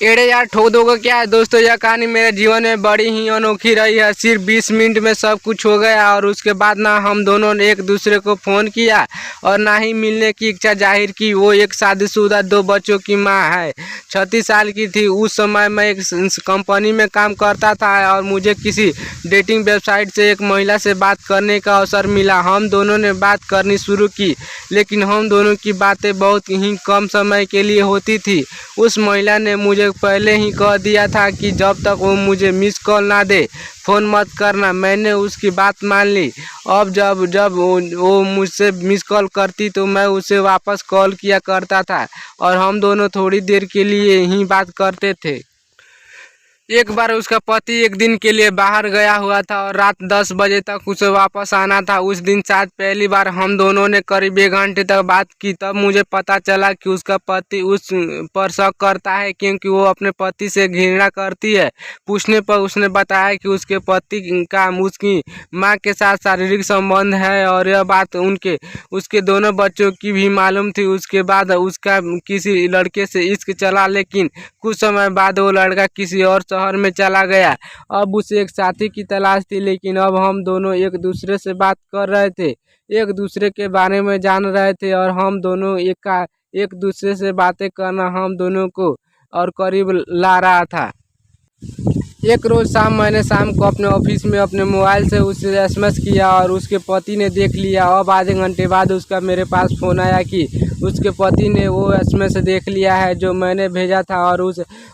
एड़े यार ठोक दोगे क्या है दोस्तों। यह कहानी मेरे जीवन में बड़ी ही अनोखी रही है। सिर्फ 20 मिनट में सब कुछ हो गया और उसके बाद ना हम दोनों ने एक दूसरे को फ़ोन किया और ना ही मिलने की इच्छा जाहिर की। वो एक शादीशुदा 2 बच्चों की माँ है, 36 साल की थी। उस समय मैं एक कंपनी में काम करता था और मुझे किसी डेटिंग वेबसाइट से एक महिला से बात करने का अवसर मिला। हम दोनों ने बात करनी शुरू की, लेकिन हम दोनों की बातें बहुत ही कम समय के लिए होती थी। उस महिला ने मुझे पहले ही कह दिया था कि जब तक वो मुझे मिस कॉल ना दे फ़ोन मत करना। मैंने उसकी बात मान ली। अब जब जब वो मुझसे मिस कॉल करती तो मैं उसे वापस कॉल किया करता था और हम दोनों थोड़ी देर के लिए ही बात करते थे। एक बार उसका पति एक दिन के लिए बाहर गया हुआ था और रात 10 बजे तक उसे वापस आना था। उस दिन शायद पहली बार हम दोनों ने करीब 1 घंटे तक बात की। तब मुझे पता चला कि उसका पति उस पर शक करता है क्योंकि वो अपने पति से घृणा करती है। पूछने पर उसने बताया कि उसके पति का उसकी माँ के साथ शारीरिक संबंध है और यह बात उसके दोनों बच्चों की भी मालूम थी। उसके बाद उसका किसी लड़के से इश्क चला, लेकिन कुछ समय बाद वो लड़का किसी और शहर में चला गया। अब उसे एक साथी की तलाश थी, लेकिन अब हम दोनों एक दूसरे से बात कर रहे थे, एक दूसरे के बारे में जान रहे थे और हम दोनों एक दूसरे से बातें करना हम दोनों को और करीब ला रहा था। एक रोज़ मैंने शाम को अपने ऑफिस में अपने मोबाइल से उसे एसएमएस किया और उसके पति ने देख लिया। अब आधे घंटे बाद उसका मेरे पास फ़ोन आया कि उसके पति ने वो एसएमएस देख लिया है जो मैंने भेजा था और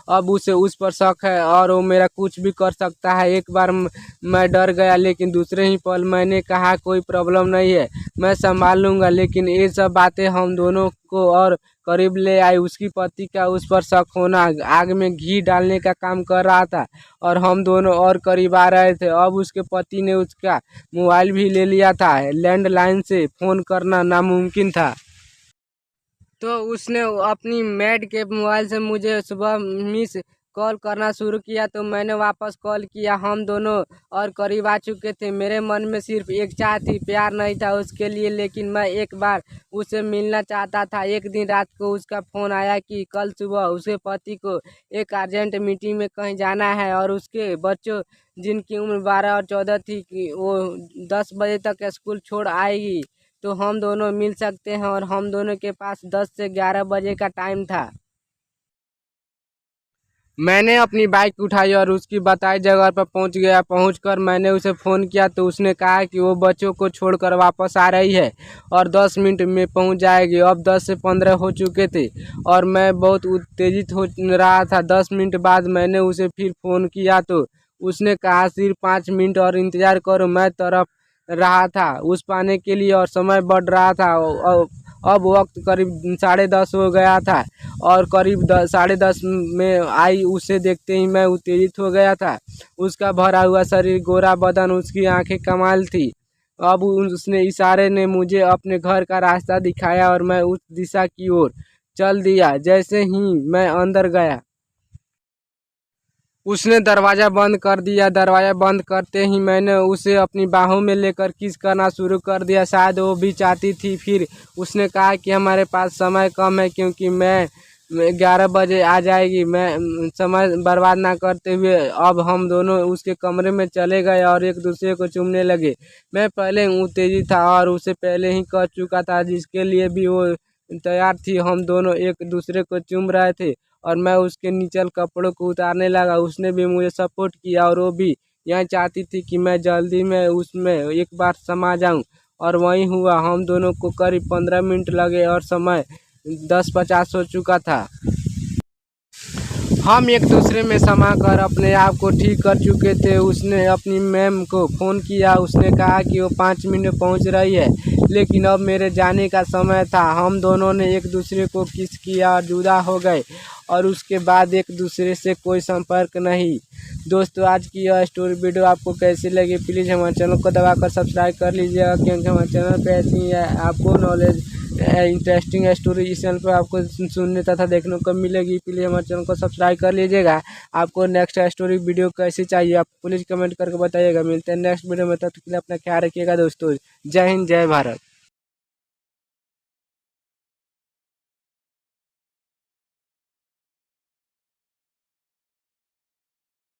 अब उसे उस पर शक है और वो मेरा कुछ भी कर सकता है। एक बार मैं डर गया, लेकिन दूसरे ही पल मैंने कहा कोई प्रॉब्लम नहीं है, मैं संभाल लूँगा। लेकिन ये सब बातें हम दोनों को और करीब ले आई। उसकी पति का उस पर शक होना आग में घी डालने का काम कर रहा था और हम दोनों और करीब आ रहे थे। अब उसके पति ने उसका मोबाइल भी ले लिया था। लैंडलाइन से फ़ोन करना नामुमकिन था, तो उसने अपनी मेड के मोबाइल से मुझे सुबह मिस कॉल करना शुरू किया। तो मैंने वापस कॉल किया। हम दोनों और करीब आ चुके थे। मेरे मन में सिर्फ एक चाह थी, प्यार नहीं था उसके लिए, लेकिन मैं एक बार उससे मिलना चाहता था। एक दिन रात को उसका फ़ोन आया कि कल सुबह उसके पति को एक अर्जेंट मीटिंग में कहीं जाना है और उसके बच्चों, जिनकी उम्र 12 और 14 थी, कि वो 10 बजे तक स्कूल छोड़ आएगी, तो हम दोनों मिल सकते हैं। और हम दोनों के पास 10 से 11 बजे का टाइम था। मैंने अपनी बाइक उठाई और उसकी बताई जगह पर पहुंच गया। पहुंचकर मैंने उसे फ़ोन किया तो उसने कहा कि वो बच्चों को छोड़कर वापस आ रही है और 10 मिनट में पहुंच जाएगी। अब 10 से 15 हो चुके थे और मैं बहुत उत्तेजित हो रहा था। 10 मिनट बाद मैंने उसे फिर फ़ोन किया तो उसने कहा सिर्फ 5 मिनट और इंतज़ार करो। मैं तरफ रहा था उस पाने के लिए और समय बढ़ रहा था। अब वक्त करीब 10:30 हो गया था और करीब 10:30 में आई। उसे देखते ही मैं उत्तेजित हो गया था। उसका भरा हुआ शरीर, गोरा बदन, उसकी आंखें कमाल थी। अब उसने इशारे ने मुझे अपने घर का रास्ता दिखाया और मैं उस दिशा की ओर चल दिया। जैसे ही मैं अंदर गया उसने दरवाज़ा बंद कर दिया। दरवाज़ा बंद करते ही मैंने उसे अपनी बाहों में लेकर किस करना शुरू कर दिया। शायद वो भी चाहती थी। फिर उसने कहा कि हमारे पास समय कम है क्योंकि मैं 11 बजे आ जाएगी। मैं समय बर्बाद ना करते हुए अब हम दोनों उसके कमरे में चले गए और एक दूसरे को चूमने लगे। मैं पहले उत्तेजित था और उसे पहले ही कह चुका था, जिसके लिए भी वो तैयार थी। हम दोनों एक दूसरे को चूम रहे थे और मैं उसके नीचल कपड़ों को उतारने लगा। उसने भी मुझे सपोर्ट किया और वो भी यह चाहती थी कि मैं जल्दी में उसमें एक बार समा जाऊं, और वही हुआ। हम दोनों को करीब 15 मिनट लगे और समय 10:50 हो चुका था। हम एक दूसरे में समा कर अपने आप को ठीक कर चुके थे। उसने अपनी मैम को फ़ोन किया। उसने कहा कि वो 5 मिनट में पहुंच रही है, लेकिन अब मेरे जाने का समय था। हम दोनों ने एक दूसरे को किस किया और जुदा हो गए और उसके बाद एक दूसरे से कोई संपर्क नहीं। दोस्तों, आज की यह स्टोरी वीडियो आपको कैसी लगी, प्लीज़ हमारे चैनल को दबाकर सब्सक्राइब कर लीजिएगा, क्योंकि हमारे चैनल पे ऐसी है आपको नॉलेज इंटरेस्टिंग स्टोरी इस चैनल पर आपको सुनने तथा देखने को मिलेगी। प्लीज़ हमारे चैनल को सब्सक्राइब कर लीजिएगा। आपको नेक्स्ट स्टोरी वीडियो कैसी चाहिए आप प्लीज़ कमेंट करके बताइएगा। मिलते हैं नेक्स्ट वीडियो में, तब तक के लिए अपना ख्याल रखिएगा दोस्तों। जय हिंद, जय भारत।